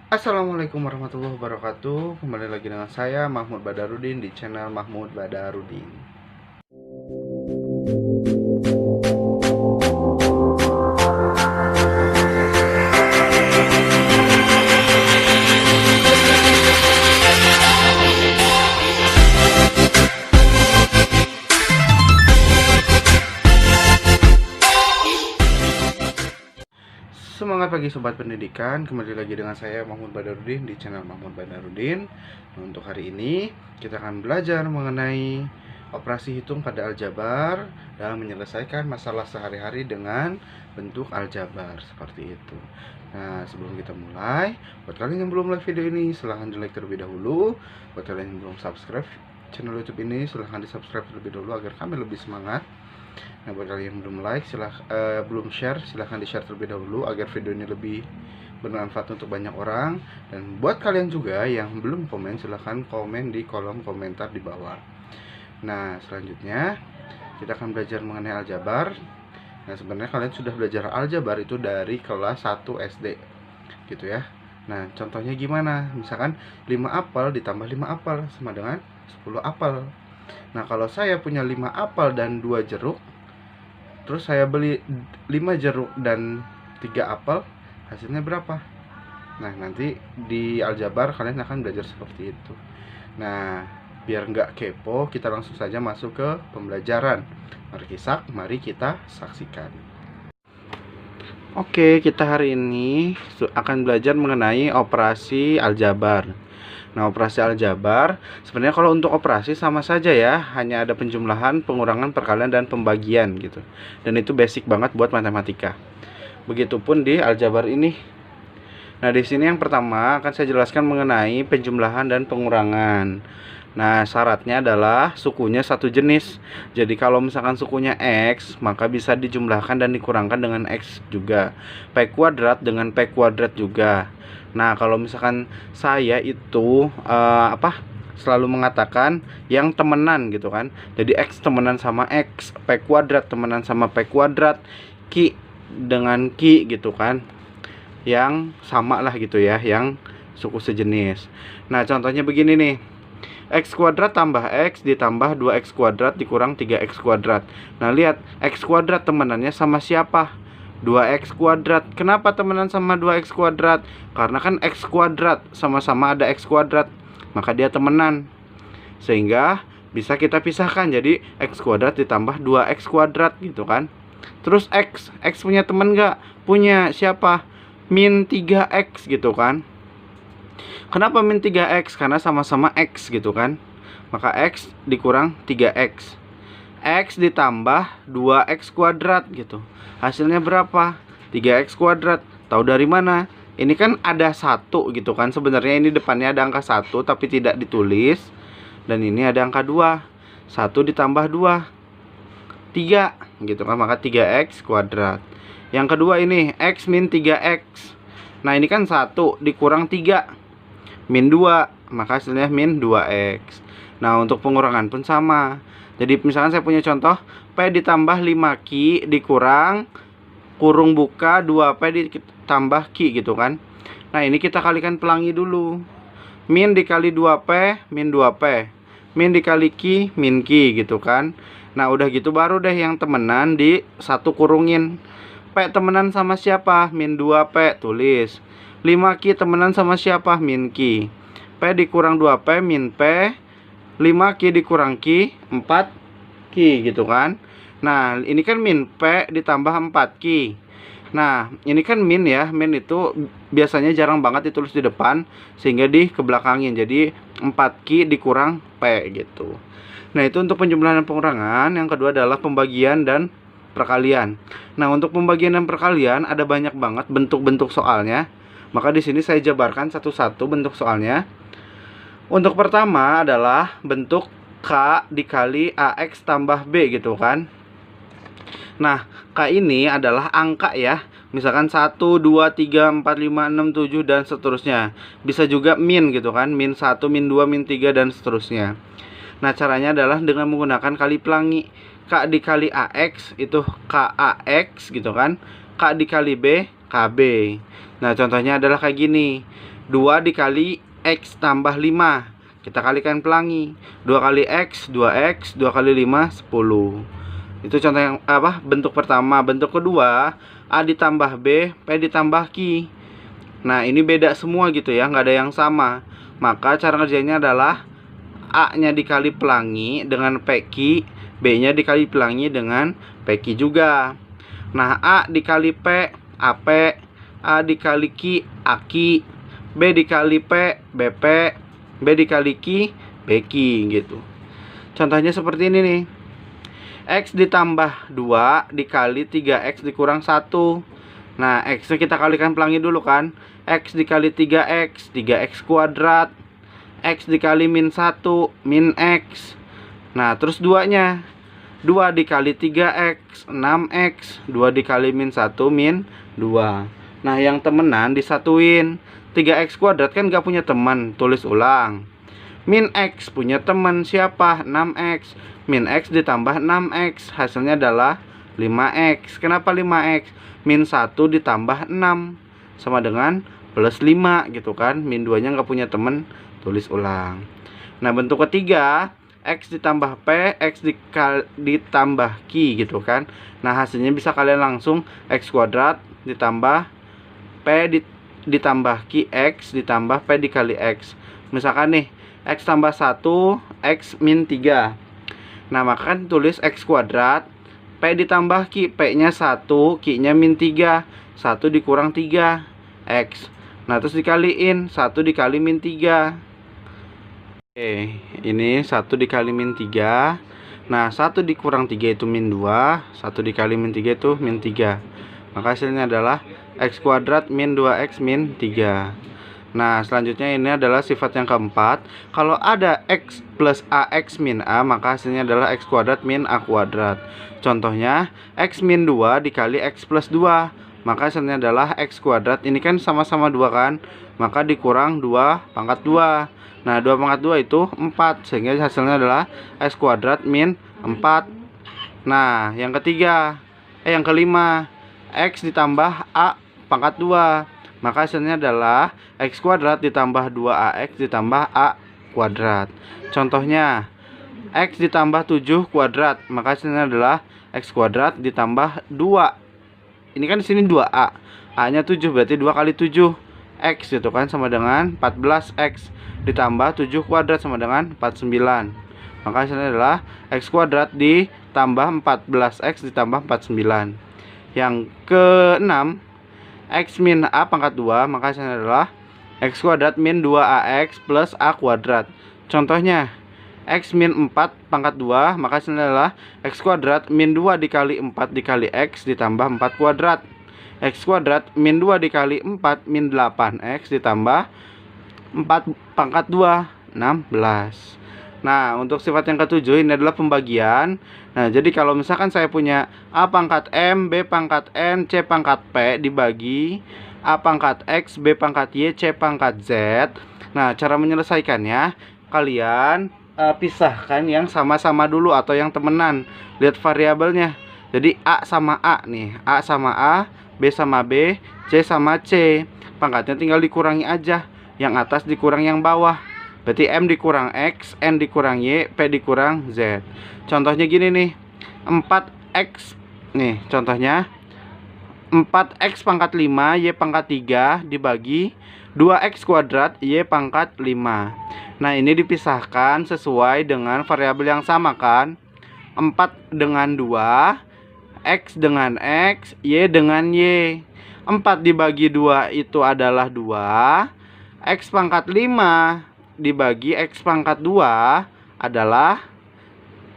Assalamualaikum warahmatullahi wabarakatuh. Kembali lagi dengan saya Mahmud Badarudin di channel Mahmud Badarudin. Semangat pagi sobat pendidikan, kembali lagi dengan saya Mahmud Badarudin di channel Mahmud Badarudin. Untuk hari ini kita akan belajar mengenai operasi hitung pada aljabar dalam menyelesaikan masalah sehari-hari dengan bentuk aljabar seperti itu. Nah, sebelum kita mulai, buat kalian yang belum like video ini silahkan di like terlebih dahulu. Buat kalian yang belum subscribe channel YouTube ini silahkan di subscribe terlebih dahulu agar kami lebih semangat. Nah, buat kalian yang belum like, belum share, silahkan di share terlebih dahulu agar video ini lebih bermanfaat untuk banyak orang. Dan buat kalian juga yang belum komen, silahkan komen di kolom komentar di bawah. Nah, selanjutnya kita akan belajar mengenai aljabar. Nah, sebenarnya kalian sudah belajar aljabar itu dari kelas 1 SD gitu ya. Nah, contohnya gimana? Misalkan 5 apel ditambah 5 apel sama dengan 10 apel. Nah, kalau saya punya 5 apel dan 2 jeruk, terus saya beli 5 jeruk dan 3 apel, hasilnya berapa? Nah, nanti di aljabar kalian akan belajar seperti itu. Nah, biar nggak kepo, kita langsung saja masuk ke pembelajaran. Mari kita saksikan. Oke, kita hari ini akan belajar mengenai operasi aljabar. Nah, operasi aljabar sebenarnya kalau untuk operasi sama saja ya, hanya ada penjumlahan, pengurangan, perkalian, dan pembagian gitu. Dan itu basic banget buat matematika. Begitupun di aljabar ini. Nah, di sini yang pertama akan saya jelaskan mengenai penjumlahan dan pengurangan. Nah, syaratnya adalah sukunya satu jenis. Jadi kalau misalkan sukunya X, maka bisa dijumlahkan dan dikurangkan dengan X juga. P kuadrat dengan P kuadrat juga. Nah, kalau misalkan saya itu selalu mengatakan yang temenan gitu kan. Jadi X temenan sama X, P kuadrat temenan sama P kuadrat, Q dengan Q gitu kan. Yang sama lah gitu ya, yang suku sejenis. Nah, contohnya begini nih. X kuadrat tambah X ditambah 2X kuadrat dikurang 3X kuadrat. Nah, lihat, X kuadrat temenannya sama siapa? 2X kuadrat. Kenapa temenan sama 2X kuadrat? Karena kan X kuadrat sama-sama ada X kuadrat, maka dia temenan. Sehingga bisa kita pisahkan, jadi X kuadrat ditambah 2X kuadrat gitu kan. Terus X punya temen nggak? Punya. Siapa? Min 3X gitu kan. Kenapa min 3X? Karena sama-sama X gitu kan. Maka X dikurang 3X. X ditambah 2X kuadrat gitu. Hasilnya berapa? 3X kuadrat. Tahu dari mana? Ini kan ada 1 gitu kan. Sebenarnya ini depannya ada angka 1 tapi tidak ditulis. Dan ini ada angka 2. 1 ditambah 2, 3 gitu kan. Maka 3X kuadrat. Yang kedua ini X min 3X. Nah, ini kan 1 dikurang 3, min 2, maka hasilnya min 2X. Nah, untuk pengurangan pun sama. Jadi misalkan saya punya contoh P ditambah 5Q dikurang kurung buka 2P ditambah Q gitu kan. Nah, ini kita kalikan pelangi dulu. Min dikali 2P min 2P, min dikali Q min Q gitu kan. Nah, udah gitu baru deh yang temenan di satu kurungin. P temenan sama siapa? Min 2P, tulis. 5Q temenan sama siapa? Min Q. P dikurang 2P min P, 5Q dikurang Q, 4Q gitu kan. Nah, ini kan min P ditambah 4Q. Nah, ini kan min ya. Min itu biasanya jarang banget ditulis di depan, sehingga di kebelakangin. Jadi 4Q dikurang P gitu. Nah, itu untuk penjumlahan dan pengurangan. Yang kedua adalah pembagian dan perkalian. Nah, untuk pembagian dan perkalian ada banyak banget bentuk-bentuk soalnya. Maka di sini saya jabarkan satu-satu bentuk soalnya. Untuk pertama adalah bentuk K dikali AX tambah B gitu kan. Nah, K ini adalah angka ya. Misalkan 1, 2, 3, 4, 5, 6, 7 dan seterusnya. Bisa juga min gitu kan. Min 1, min 2, min 3 dan seterusnya. Nah, caranya adalah dengan menggunakan kali pelangi. K dikali AX itu KAX gitu kan. K dikali B KB. Nah, contohnya adalah kayak gini. 2 dikali X tambah 5. Kita kalikan pelangi. 2 kali X, 2X, 2 kali 5, 10. Itu contoh yang bentuk pertama. Bentuk kedua, A ditambah B, P ditambah Q. Nah, ini beda semua gitu ya, nggak ada yang sama. Maka cara kerjanya adalah A-nya dikali pelangi dengan PQ, B-nya dikali pelangi dengan PQ juga. Nah, A dikali P, AP, A dikali Q, AK, B dikali P, BP, B dikali Q, BQ gitu. Contohnya seperti ini nih. X ditambah 2 dikali 3X dikurang 1. Nah, X kita kalikan pelangi dulu kan. X dikali 3X, 3X kuadrat. X dikali min 1, min X. Nah, terus 2-nya. 2 dikali 3X, 6X. 2 dikali min 1, min 2. Nah, yang temenan disatuin. 3X kuadrat kan gak punya teman, tulis ulang. Min X punya teman siapa? 6X. Min X ditambah 6X, hasilnya adalah 5X. Kenapa 5X? Min 1 ditambah 6 sama dengan plus 5 gitu kan. Min 2 nya gak punya teman, tulis ulang. Nah, bentuk ketiga, X ditambah P, X ditambah Q gitu kan. Nah, hasilnya bisa kalian langsung X kuadrat ditambah P ditambah Q X ditambah P dikali X. Misalkan nih, X tambah 1, X min 3. Nah, maka kan tulis X kuadrat, P ditambah Q, P nya 1, Q nya min 3. 1 dikurang 3, X. Nah, terus dikaliin, 1 dikali min 3. Oke, ini 1 dikali min 3. Nah, 1 dikurang 3 itu min 2, 1 dikali min 3 itu min 3. Maka hasilnya adalah X kuadrat min 2X min 3. Nah, selanjutnya ini adalah sifat yang keempat. Kalau ada X plus AX min A, maka hasilnya adalah X kuadrat min A kuadrat. Contohnya, X min 2 dikali X plus 2. Maka hasilnya adalah X kuadrat. Ini kan sama-sama 2 kan? Maka dikurang 2 pangkat 2. Nah, 2 pangkat 2 itu 4. Sehingga hasilnya adalah X kuadrat min 4. Nah, yang kelima, X ditambah A pangkat 2. Maka hasilnya adalah X kuadrat ditambah 2AX ditambah A kuadrat. Contohnya, X ditambah 7 kuadrat. Maka hasilnya adalah X kuadrat ditambah 2. Ini kan di sini 2A. A-nya 7, berarti 2 kali 7 X gitu kan, sama dengan 14X ditambah 7 kuadrat sama dengan 49. Maka hasilnya adalah X kuadrat ditambah 14X ditambah 49. Yang keenam, X min A pangkat 2, maka hasilnya adalah X kuadrat min 2AX plus A kuadrat. Contohnya, X min 4 pangkat 2, maka hasilnya adalah X kuadrat min 2 dikali 4 dikali X ditambah 4 kuadrat. X kuadrat min 2 dikali 4 min 8X ditambah 4 pangkat 2, 16. Nah, untuk sifat yang ketujuh ini adalah pembagian. Nah, jadi kalau misalkan saya punya A pangkat M, B pangkat N, C pangkat P dibagi A pangkat X, B pangkat Y, C pangkat Z. Nah, cara menyelesaikannya, kalian pisahkan yang sama-sama dulu atau yang temenan. Lihat variabelnya. Jadi A sama A nih, A sama A, B sama B, C sama C. Pangkatnya tinggal dikurangi aja. Yang atas dikurang yang bawah. Berarti M dikurang X, N dikurang Y, P dikurang Z. Contohnya gini nih, 4X. Nih, contohnya 4X pangkat 5, Y pangkat 3 dibagi 2X kuadrat, Y pangkat 5. Nah, ini dipisahkan sesuai dengan variabel yang sama kan. 4 dengan 2, X dengan X, Y dengan Y. 4 dibagi 2 itu adalah 2. X pangkat 5 dibagi X pangkat 2 adalah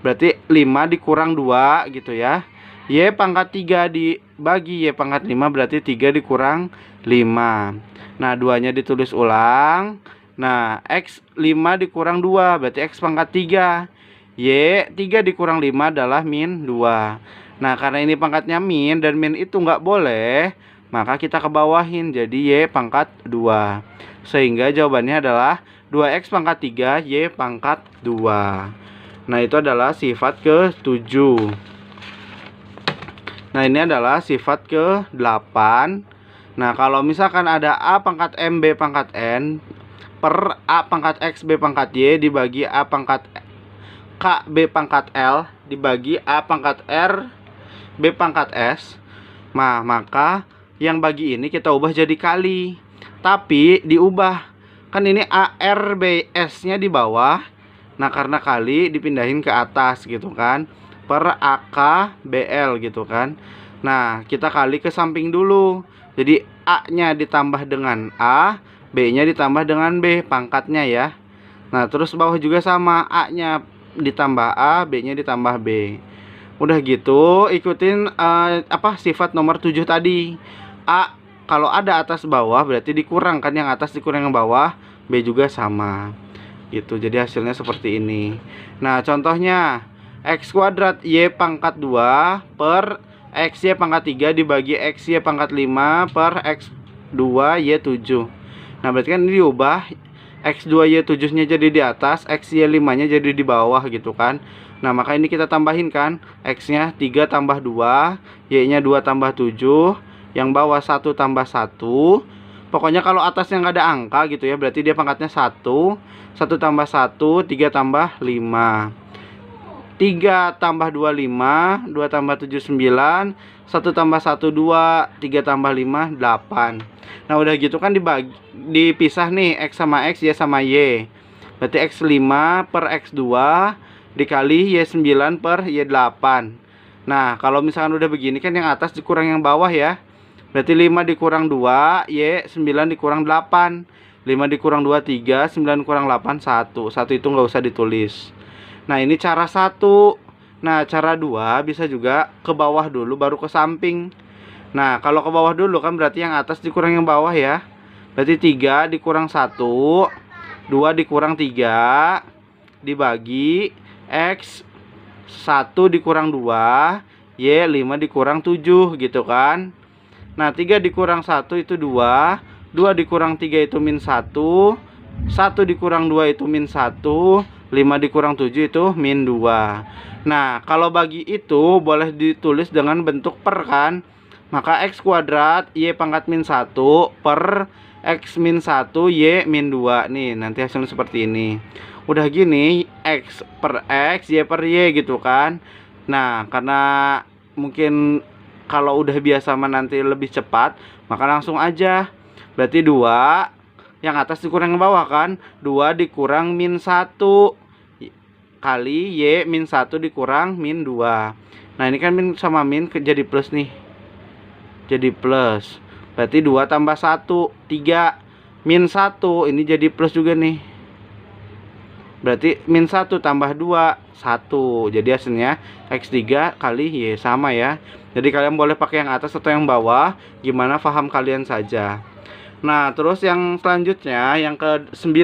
berarti 5 dikurang 2 gitu ya. Y pangkat 3 dibagi Y pangkat 5 berarti 3 dikurang 5. Nah, 2 nya ditulis ulang. Nah, X 5 dikurang 2 berarti X pangkat 3. Y 3 dikurang 5 adalah min 2. Nah, karena ini pangkatnya min dan min itu nggak boleh, maka kita kebawahin jadi Y pangkat 2. Sehingga jawabannya adalah 2X pangkat 3, Y pangkat 2. Nah, itu adalah sifat ke-7. Nah, ini adalah sifat ke-8. Nah, kalau misalkan ada A pangkat M B pangkat N per A pangkat X B pangkat Y dibagi A pangkat K B pangkat L dibagi A pangkat R B pangkat S, maka yang bagi ini kita ubah jadi kali. Tapi diubah, kan ini A R B S nya di bawah. Nah, karena kali dipindahin ke atas gitu kan, per AK BL gitu kan. Nah, kita kali ke samping dulu. Jadi A nya ditambah dengan A, B nya ditambah dengan B pangkatnya ya. Nah, terus bawah juga sama, A nya ditambah A, B nya ditambah B. Udah gitu ikutin sifat nomor 7 tadi. A kalau ada atas bawah berarti dikurang kan, yang atas dikurang yang bawah, B juga sama gitu. Jadi hasilnya seperti ini. Nah, contohnya X kuadrat Y pangkat 2 per XY pangkat 3 dibagi XY pangkat 5 per X2 Y7. Nah, berarti kan ini diubah, X2 Y7 nya jadi di atas, XY 5 nya jadi di bawah gitu kan. Nah, maka ini kita tambahin kan, X nya 3 tambah 2, Y nya 2 tambah 7, yang bawah 1 tambah 1. Pokoknya kalau atasnya nggak ada angka gitu ya, berarti dia pangkatnya 1. 1 tambah 1, 3 tambah 5. 3 tambah 2, 5. 2 tambah 7, 9. 1 tambah 1, 2. 3 tambah 5, 8. Nah, udah gitu kan dipisah nih, X sama X, Y sama Y. Berarti X5 per X2 dikali Y9 per Y8. Nah, kalau misalkan udah begini kan yang atas dikurang yang bawah ya. Berarti 5 dikurang 2, Y9 dikurang 8. 5 dikurang 2, 3, 9 kurang 8, 1. 1 itu nggak usah ditulis. Nah, ini cara 1. Nah, cara 2 bisa juga ke bawah dulu baru ke samping. Nah, kalau ke bawah dulu kan berarti yang atas dikurang yang bawah ya. Berarti 3 dikurang 1, 2 dikurang 3, dibagi X 1 dikurang 2, Y5 dikurang 7 gitu kan. Nah, 3 dikurang 1 itu 2, 2 dikurang 3 itu min 1, 1 dikurang 2 itu min 1, 5 dikurang 7 itu min 2. Nah, kalau bagi itu boleh ditulis dengan bentuk per kan. Maka X kuadrat Y pangkat min 1 per X min 1 Y min 2. Nih, nanti hasilnya seperti ini. Udah gini, X per X, Y per Y gitu kan. Nah, karena mungkin kalau udah biasa nanti lebih cepat, maka langsung aja. Berarti 2, yang atas dikurang yang bawah kan. 2 dikurang min 1 kali Y min 1 dikurang min 2. Nah, ini kan min sama min jadi plus nih. Jadi plus. Berarti 2 tambah 1, 3. Min 1, ini jadi plus juga nih. Berarti min 1 tambah 2, 1. Jadi hasilnya X3 kali Y sama ya. Jadi kalian boleh pakai yang atas atau yang bawah, gimana paham kalian saja. Nah, terus yang selanjutnya, yang ke-9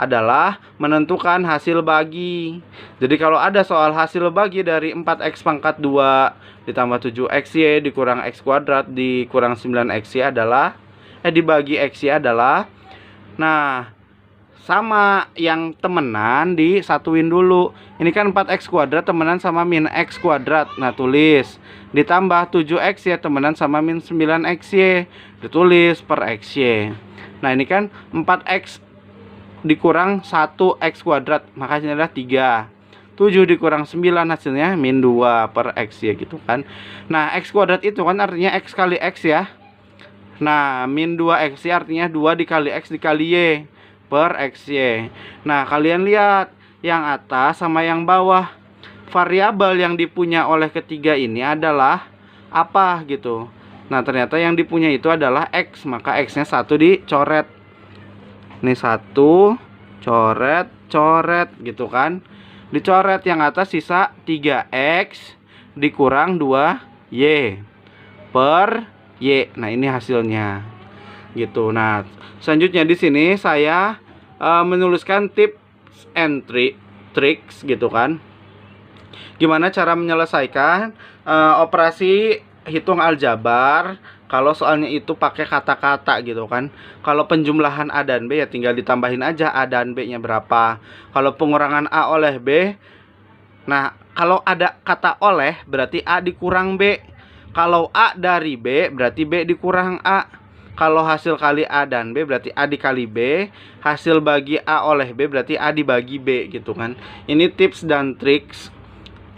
adalah menentukan hasil bagi. Jadi kalau ada soal hasil bagi dari 4X pangkat 2 ditambah 7XY dikurang X kuadrat dikurang 9XY adalah dibagi XY adalah, nah, sama yang temenan disatuin dulu. Ini kan 4X kuadrat temenan sama min X kuadrat. Nah, tulis. Ditambah 7X ya temenan sama min 9XY. Ditulis per XY. Nah, ini kan 4X dikurang 1X kuadrat. Makanya adalah 3. 7 dikurang 9 hasilnya min 2 per XY gitu kan. Nah, X kuadrat itu kan artinya X kali X ya. Nah, min 2XY artinya 2 dikali X dikali Y per XY. Nah, kalian lihat yang atas sama yang bawah. Variabel yang dipunya oleh ketiga ini adalah apa gitu. Nah, ternyata yang dipunya itu adalah X. Maka X-nya 1 dicoret. Ini 1 coret, coret gitu kan. Dicoret yang atas sisa 3X dikurang 2Y per Y. Nah, ini hasilnya. Gitu. Nah, selanjutnya di sini saya menuliskan tips and tricks gitu kan. Gimana cara menyelesaikan operasi hitung aljabar kalau soalnya itu pakai kata-kata gitu kan. Kalau penjumlahan A dan B ya tinggal ditambahin aja A dan B-nya berapa. Kalau pengurangan A oleh B, nah kalau ada kata oleh berarti A dikurang B. Kalau A dari B berarti B dikurang A. Kalau hasil kali A dan B berarti A dikali B. Hasil bagi A oleh B berarti A dibagi B gitu kan. Ini tips dan triks.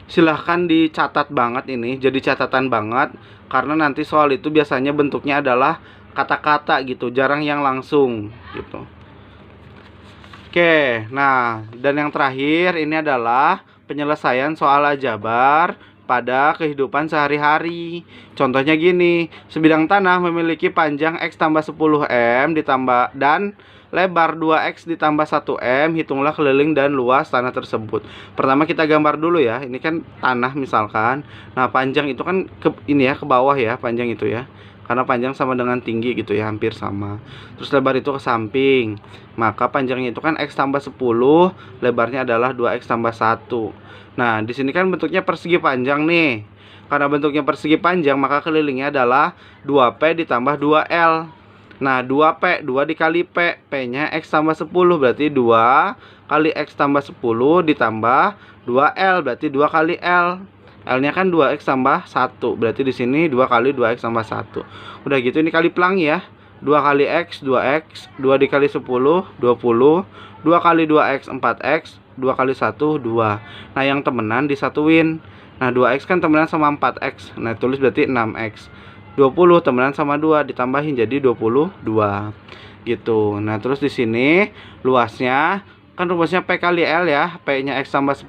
Silahkan dicatat banget ini. Jadi catatan banget. Karena nanti soal itu biasanya bentuknya adalah kata-kata gitu. Jarang yang langsung gitu. Oke, nah dan yang terakhir ini adalah penyelesaian soal aljabar pada kehidupan sehari-hari. Contohnya gini, sebidang tanah memiliki panjang X tambah 10M ditambah dan lebar 2X ditambah 1M, hitunglah keliling dan luas tanah tersebut. Pertama kita gambar dulu ya, ini kan tanah misalkan. Nah panjang itu kan ini ya, ke bawah ya, panjang itu ya. Karena panjang sama dengan tinggi gitu ya, hampir sama. Terus lebar itu ke samping. Maka panjangnya itu kan X tambah 10, lebarnya adalah 2X tambah 1. Nah, di sini kan bentuknya persegi panjang nih. Karena bentuknya persegi panjang, maka kelilingnya adalah 2P ditambah 2L. Nah, 2P, 2 dikali P, P-nya X tambah 10, berarti 2 kali X tambah 10 ditambah 2L, berarti 2 kali L. L-nya kan 2X tambah 1, berarti di sini 2 kali 2X tambah 1. Udah gitu ini kali pelangi ya. 2 kali X, 2X, 2 dikali 10, 20, 2 kali 2X, 4X, 2 kali 1, 2. Nah yang temenan disatuin. Nah 2X kan temenan sama 4X, nah tulis berarti 6X. 20 temenan sama 2, ditambahin jadi 22 gitu. Nah terus di sini luasnya kan rumusnya P kali L ya. P nya X tambah 10,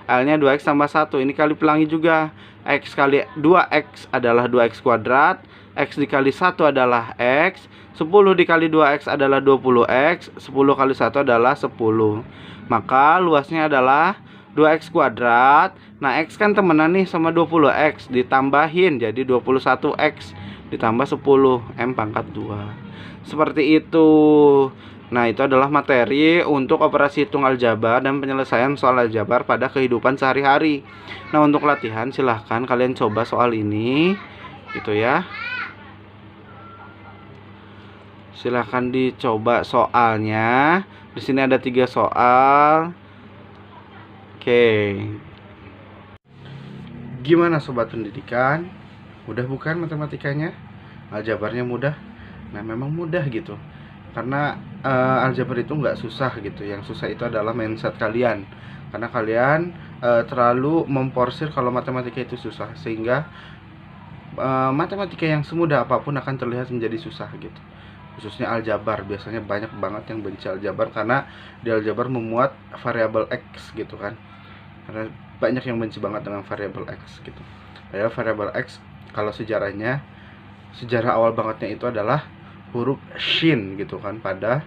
L nya 2X tambah 1. Ini kali pelangi juga. X kali 2X adalah 2X kuadrat, X dikali 1 adalah X, 10 dikali 2X adalah 20X, 10 kali 1 adalah 10. Maka luasnya adalah 2X kuadrat. Nah X kan temenan nih sama 20X, ditambahin jadi 21X ditambah 10, M pangkat 2. Seperti itu. Nah itu adalah materi untuk operasi hitung aljabar dan penyelesaian soal aljabar pada kehidupan sehari-hari. Nah untuk latihan silahkan kalian coba soal ini gitu ya. Silahkan dicoba soalnya. Di sini ada 3 soal. Oke. Gimana sobat pendidikan? Mudah bukan matematikanya? Aljabarnya mudah? Nah memang mudah gitu. Karena aljabar itu nggak susah gitu. Yang susah itu adalah mindset kalian. Karena kalian terlalu memporsir kalau matematika itu susah, sehingga matematika yang semudah apapun akan terlihat menjadi susah gitu. Khususnya aljabar, biasanya banyak banget yang benci aljabar karena di aljabar memuat variabel X gitu kan. Karena banyak yang benci banget dengan variabel X gitu. Padahal variabel X kalau sejarahnya, sejarah awal bangetnya itu adalah huruf Shin gitu kan pada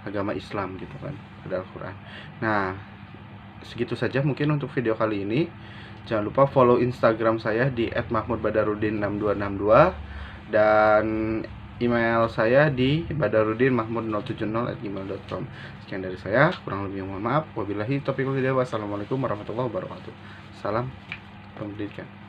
agama Islam gitu kan, pada Al-Quran. Nah segitu saja mungkin untuk video kali ini. Jangan lupa follow Instagram saya di @mahmudbadarudin6262 dan email saya di badarudinmahmud070@gmail.com. Sekian dari saya, kurang lebih mohon maaf. Wabillahi taufiq wal hidayah. Wassalamualaikum warahmatullahi wabarakatuh. Salam pendidikan.